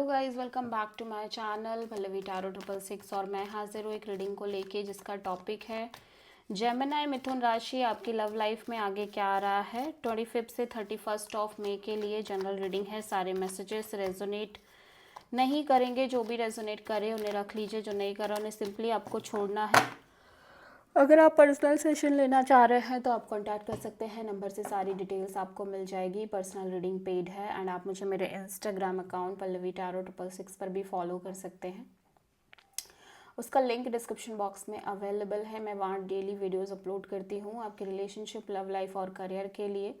Guys, welcome back to my channel Pallavi tarot 666 और मैं हाजिर हूँ एक रीडिंग को लेके जिसका टॉपिक है जेमिनी मिथुन राशि आपकी लव लाइफ में आगे क्या आ रहा है। 25 से 31 ऑफ मई के लिए जनरल रीडिंग है। सारे मैसेजेस रेजोनेट नहीं करेंगे, जो भी रेजोनेट करे उन्हें रख लीजिए, जो नहीं करा उन्हें सिंपली आपको छोड़ना है। अगर आप पर्सनल सेशन लेना चाह रहे हैं तो आप कांटेक्ट कर सकते हैं, नंबर से सारी डिटेल्स आपको मिल जाएगी। पर्सनल रीडिंग पेड है एंड आप मुझे मेरे इंस्टाग्राम अकाउंट पल्लवी टैरो 666 पर भी फॉलो कर सकते हैं। उसका लिंक डिस्क्रिप्शन बॉक्स में अवेलेबल है। मैं वहाँ डेली वीडियोस अपलोड करती हूँ आपके रिलेशनशिप, लव लाइफ और करियर के लिए।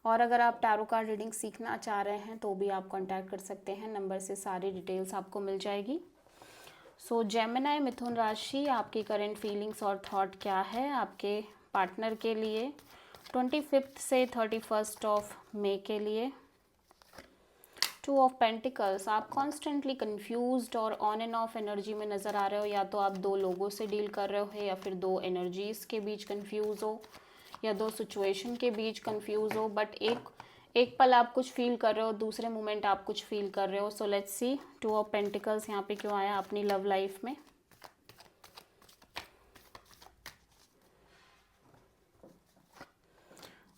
और अगर आप टैरो कार्ड रीडिंग सीखना चाह रहे हैं तो भी आप कॉन्टैक्ट कर सकते हैं, नंबर से सारी डिटेल्स आपको मिल जाएगी। सो जेमिनी मिथुन राशि आपकी करंट फीलिंग्स और थॉट क्या है आपके पार्टनर के लिए 25 से 31 ऑफ मई के लिए। 2 ऑफ पेंटिकल्स, आप कॉन्स्टेंटली कंफ्यूज्ड और ऑन एंड ऑफ एनर्जी में नज़र आ रहे हो। या तो आप दो लोगों से डील कर रहे हो या फिर दो एनर्जीज के बीच कंफ्यूज हो या दो सिचुएशन के बीच कंफ्यूज हो। बट एक पल आप कुछ फील कर रहे हो, दूसरे मोमेंट आप कुछ फील कर रहे हो। So let's see 2 of pentacles यहाँ पे क्यों आया अपनी लव लाइफ में।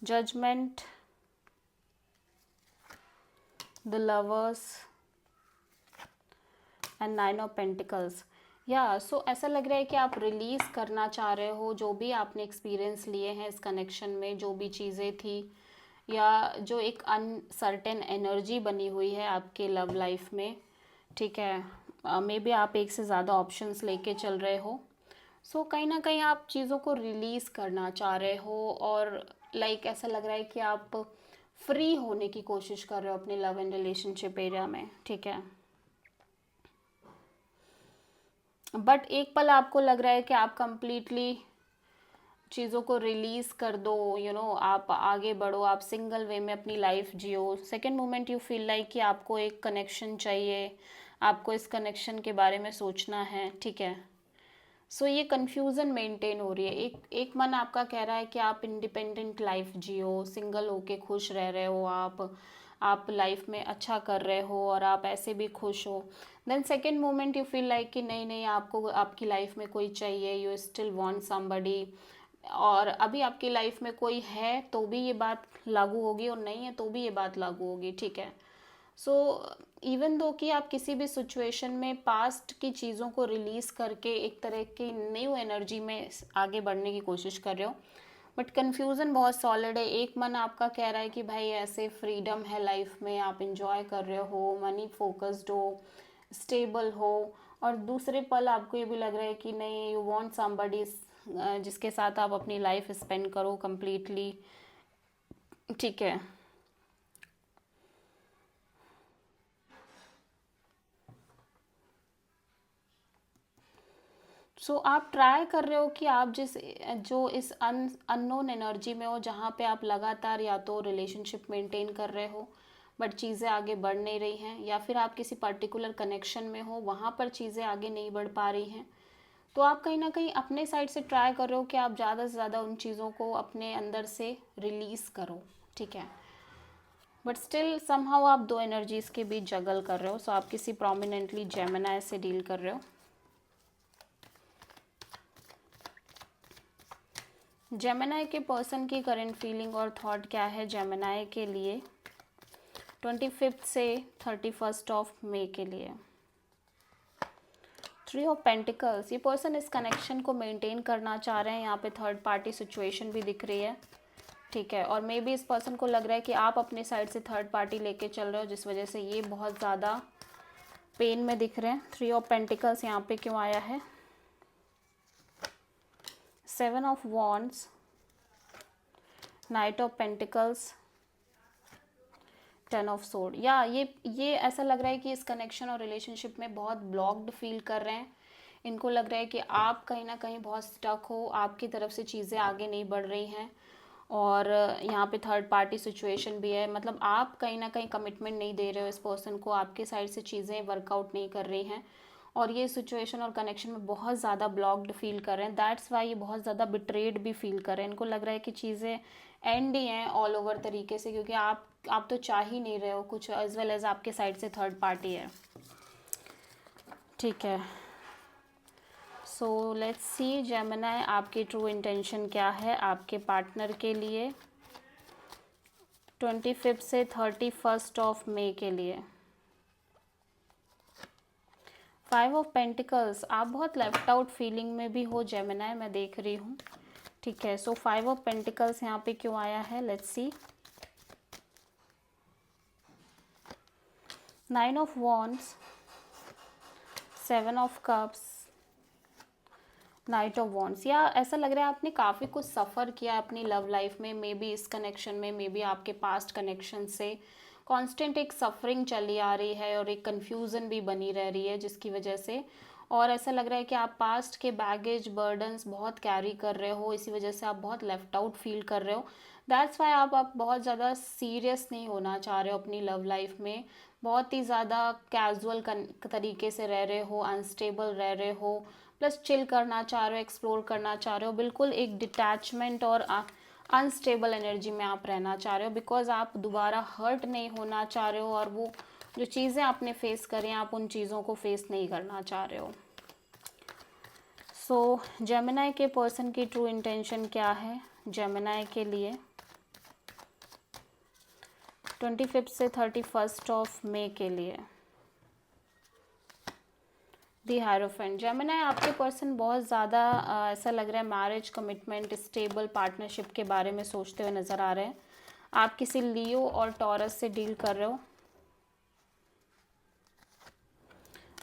Judgement, the lovers and 9 of pentacles. या सो ऐसा लग रहा है कि आप रिलीज़ करना चाह रहे हो जो भी आपने एक्सपीरियंस लिए हैं इस कनेक्शन में, जो भी चीज़ें थी या जो एक अनसर्टेन एनर्जी बनी हुई है आपके लव लाइफ में। ठीक है, मे बी आप एक से ज़्यादा ऑप्शंस लेके चल रहे हो। सो कहीं ना कहीं आप चीज़ों को रिलीज़ करना चाह रहे हो और ऐसा लग रहा है कि आप फ्री होने की कोशिश कर रहे हो अपने लव एंड रिलेशनशिप एरिया में। ठीक है, बट एक पल आपको लग रहा है कि आप कंप्लीटली चीज़ों को रिलीज़ कर दो, आप आगे बढ़ो, आप सिंगल वे में अपनी life Jio. Second moment you feel like कि आपको एक कनेक्शन चाहिए, आपको इस कनेक्शन के बारे में सोचना है। ठीक है, सो ये कन्फ्यूज़न मेंटेन हो रही है। एक मन आपका कह रहा है कि आप इंडिपेंडेंट लाइफ जियो, सिंगल होके खुश रह रहे हो, आप लाइफ में अच्छा कर रहे हो और आप ऐसे भी खुश हो। Then second moment you feel like कि नहीं नहीं, आपको आपकी लाइफ में कोई चाहिए, यू स्टिल वांट समबडी। और अभी आपकी लाइफ में कोई है तो भी ये बात लागू होगी और नहीं है तो भी ये बात लागू होगी। ठीक है, सो इवन दो कि आप किसी भी सिचुएशन में पास्ट की चीज़ों को रिलीज़ करके एक तरह की न्यू एनर्जी में आगे बढ़ने की कोशिश कर रहे हो, बट कन्फ्यूज़न बहुत सॉलिड है। एक मन आपका कह रहा है कि भाई ऐसे फ्रीडम है लाइफ में, आप इंजॉय कर रहे हो, मनी फोकस्ड हो, स्टेबल हो। और दूसरे पल आपको ये भी लग रहा है कि नहीं, यू वांट समबडी जिसके साथ आप अपनी लाइफ स्पेंड करो कंप्लीटली। ठीक है, सो आप ट्राई कर रहे हो कि आप जो इस अननोन एनर्जी में हो, जहाँ पे आप लगातार या तो रिलेशनशिप मेंटेन कर रहे हो बट चीज़ें आगे बढ़ नहीं रही हैं, या फिर आप किसी पर्टिकुलर कनेक्शन में हो वहाँ पर चीज़ें आगे नहीं बढ़ पा रही हैं। तो आप कहीं ना कहीं अपने साइड से ट्राई कर रहे हो कि आप ज़्यादा से ज़्यादा उन चीज़ों को अपने अंदर से रिलीज़ करो। ठीक है, बट स्टिल समहाउ आप दो एनर्जीज़ के बीच जगल कर रहे हो। सो आप किसी प्रोमिनेंटली जेमिनी से डील कर रहे हो। जेमिनी के पर्सन की करंट फीलिंग और थॉट क्या है जेमिनी के लिए 25 से 31 ऑफ मई के लिए। 3 ऑफ पेंटिकल्स, ये पर्सन इस कनेक्शन को मेंटेन करना चाह रहे हैं। यहाँ पे थर्ड पार्टी सिचुएशन भी दिख रही है। ठीक है, और मे बी इस पर्सन को लग रहा है कि आप अपने साइड से थर्ड पार्टी लेके चल रहे हो, जिस वजह से ये बहुत ज़्यादा पेन में दिख रहे हैं। 3 ऑफ पेंटिकल्स यहाँ पे क्यों आया है? 7 of wands, night of pentacles, 10 of sword. या ये ऐसा लग रहा है कि इस कनेक्शन और रिलेशनशिप में बहुत ब्लॉक्ड फील कर रहे हैं। इनको लग रहा है कि आप कहीं ना कहीं बहुत स्टक हो, आपकी तरफ से चीज़ें आगे नहीं बढ़ रही हैं। और यहाँ पे थर्ड पार्टी सिचुएशन भी है, मतलब आप कहीं ना कहीं कमिटमेंट नहीं दे रहे हो इस पर्सन को, आपके साइड से चीज़ें वर्कआउट नहीं कर रही हैं और ये सिचुएशन और कनेक्शन में बहुत ज़्यादा ब्लॉक्ड फील कर रहे हैं। दैट्स वाई ये बहुत ज़्यादा बिट्रेड भी फील कर रहे हैं। इनको लग रहा है कि चीज़ें एंड ही हैं ऑल ओवर तरीके से, क्योंकि आप तो चाह ही नहीं रहे हो कुछ, एज वेल एज आपके साइड से थर्ड पार्टी है। ठीक है, सो लेट्स सी जेमिनी, आपकी ट्रू इंटेंशन क्या है आपके पार्टनर के लिए 25 से 31 ऑफ मई के लिए। 5 ऑफ पेंटिकल्स, आप बहुत लेफ्ट आउट फीलिंग में भी हो जेमिनी, मैं देख रही हूँ। ठीक है, सो 5 ऑफ पेंटिकल्स यहाँ पे क्यों आया है, let's see. 9 of wands, 7 of cups, night of wands. या ऐसा लग रहा है आपने काफ़ी कुछ सफ़र किया अपनी लव लाइफ में, मे बी इस कनेक्शन में, मे बी आपके पास्ट कनेक्शन से कांस्टेंट एक सफरिंग चली आ रही है और एक कन्फ्यूज़न भी बनी रह रही है जिसकी वजह से, और ऐसा लग रहा है कि आप पास्ट के बैगेज बर्डन्स बहुत कैरी कर रहे हो, इसी वजह से आप बहुत लेफ्ट आउट फील कर रहे हो। दैट्स वाई आप बहुत ज़्यादा सीरियस नहीं होना चाह रहे हो अपनी लव लाइफ में, बहुत ही ज़्यादा कैजुअल तरीके से रह रहे हो, अनस्टेबल रह रहे हो, प्लस चिल करना चाह रहे हो, एक्सप्लोर करना चाह रहे हो, बिल्कुल एक डिटैचमेंट और अनस्टेबल एनर्जी में आप रहना चाह रहे हो, बिकॉज आप दोबारा हर्ट नहीं होना चाह रहे हो, और वो जो चीज़ें आपने फेस करी हैं आप उन चीज़ों को फेस नहीं करना चाह रहे हो। सो जेमिनी के पर्सन की ट्रू इंटेंशन क्या है जेमिनी के लिए 25 से 31 ऑफ मई के लिए। दी हायरोफेंट, जेमिनी आपके पर्सन बहुत ज़्यादा ऐसा लग रहा है मैरिज, कमिटमेंट, स्टेबल पार्टनरशिप के बारे में सोचते हुए नज़र आ रहे हैं। आप किसी लियो और टॉरस से डील कर रहे हो।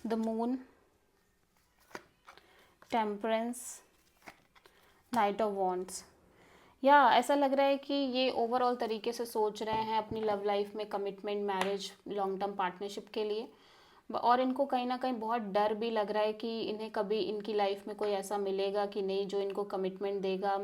The moon, temperance, night of wands. या ऐसा लग रहा है कि ये ओवरऑल तरीके से सोच रहे हैं अपनी लव लाइफ में commitment, marriage, long term partnership के लिए, और इनको कहीं ना कहीं बहुत डर भी लग रहा है कि इन्हें कभी इनकी लाइफ में कोई ऐसा मिलेगा कि नहीं जो इनको कमिटमेंट देगा,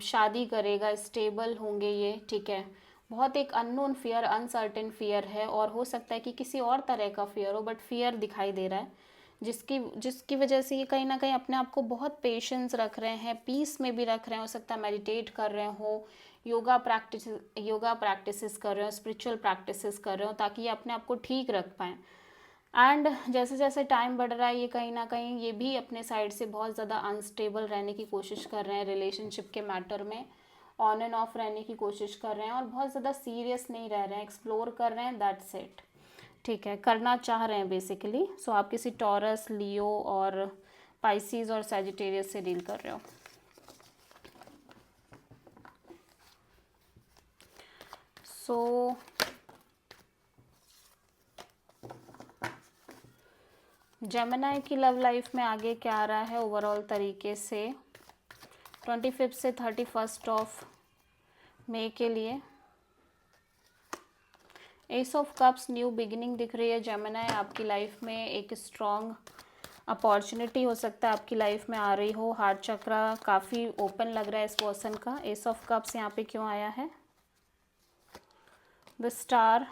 शादी करेगा, स्टेबल होंगे ये। ठीक है, बहुत एक अननोन फियर, अनसर्टेन फियर है, और हो सकता है कि किसी और तरह का फियर हो, बट फियर दिखाई दे रहा है जिसकी जिसकी वजह से ये कहीं ना कहीं अपने आप को बहुत पेशेंस रख रहे हैं, पीस में भी रख रहे हैं, हो सकता है मेडिटेट कर रहे हो, योगा प्रैक्टिसेस कर रहे हो, स्पिरिचुअल प्रैक्टिसेस कर रहे हो, ताकि ये अपने आप को ठीक रख पाएँ। एंड जैसे जैसे टाइम बढ़ रहा है ये कहीं ना कहीं ये भी अपने साइड से बहुत ज़्यादा अनस्टेबल रहने की कोशिश कर रहे हैं, रिलेशनशिप के मैटर में ऑन एंड ऑफ रहने की कोशिश कर रहे हैं, और बहुत ज़्यादा सीरियस नहीं रह रहे हैं, एक्सप्लोर कर रहे हैं, दैट्स इट। ठीक है, करना चाह रहे हैं बेसिकली। सो आप किसी टॉरस, लियो और पाइसीज और सैजिटेरियस से डील कर रहे हो। सो जेमिनी की लव लाइफ में आगे क्या आ रहा है ओवरऑल तरीके से 25 से 31 ऑफ मई के लिए। S of cups, new beginning दिख रही है जेमिनी आपकी लाइफ में, एक स्ट्रॉन्ग अपॉर्चुनिटी हो सकता है आपकी लाइफ में आ रही हो। हार्ट चक्रा काफ़ी ओपन लग रहा है इस पर्सन का। एस ऑफ कप्स यहाँ पे क्यों आया है, the star,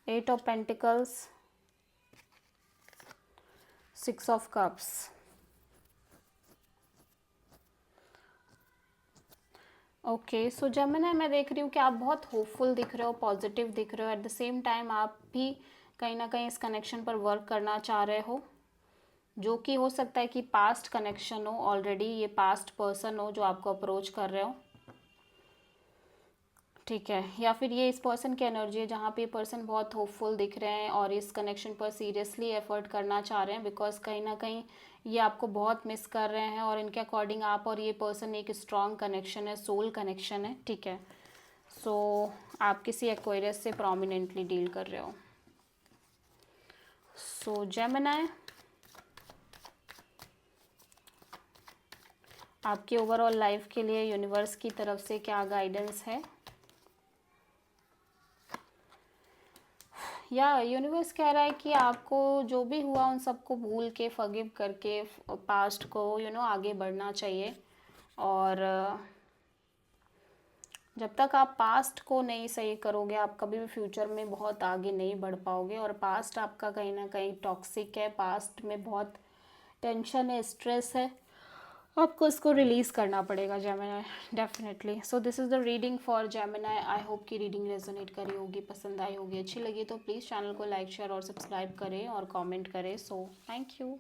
8 of pentacles, 6 of cups. Okay, so Gemini मैं देख रही हूँ कि आप बहुत होपफुल दिख रहे हो, पॉजिटिव दिख रहे हो, एट द सेम टाइम आप भी कहीं ना कहीं इस कनेक्शन पर वर्क करना चाह रहे हो, जो कि हो सकता है कि पास्ट कनेक्शन हो, ऑलरेडी ये पास्ट पर्सन हो जो आपको अप्रोच कर रहे हो। ठीक है, या फिर ये इस पर्सन की एनर्जी है जहाँ पे ये पर्सन बहुत होपफुल दिख रहे हैं और इस कनेक्शन पर सीरियसली एफर्ट करना चाह रहे हैं, बिकॉज कहीं ना कहीं ये आपको बहुत मिस कर रहे हैं, और इनके अकॉर्डिंग आप और ये पर्सन एक स्ट्रॉन्ग कनेक्शन है, सोल कनेक्शन है। ठीक है, सो आप किसी एक्वेरियस से प्रोमिनेंटली डील कर रहे हो। सो जेमिनी आपकी ओवरऑल लाइफ के लिए यूनिवर्स की तरफ से क्या गाइडेंस है, या यूनिवर्स कह रहा है कि आपको जो भी हुआ उन सबको भूल के, फॉरगिव करके पास्ट को आगे बढ़ना चाहिए, और जब तक आप पास्ट को नहीं सही करोगे आप कभी भी फ्यूचर में बहुत आगे नहीं बढ़ पाओगे, और पास्ट आपका कहीं ना कहीं टॉक्सिक है, पास्ट में बहुत टेंशन है, स्ट्रेस है, आपको इसको रिलीज़ करना पड़ेगा Gemini, definitely. So this is the reading for Gemini. I hope कि रीडिंग रेजोनेट करी होगी, पसंद आई होगी, अच्छी लगी तो प्लीज़ चैनल को लाइक शेयर और सब्सक्राइब करें और कमेंट करें। So thank you.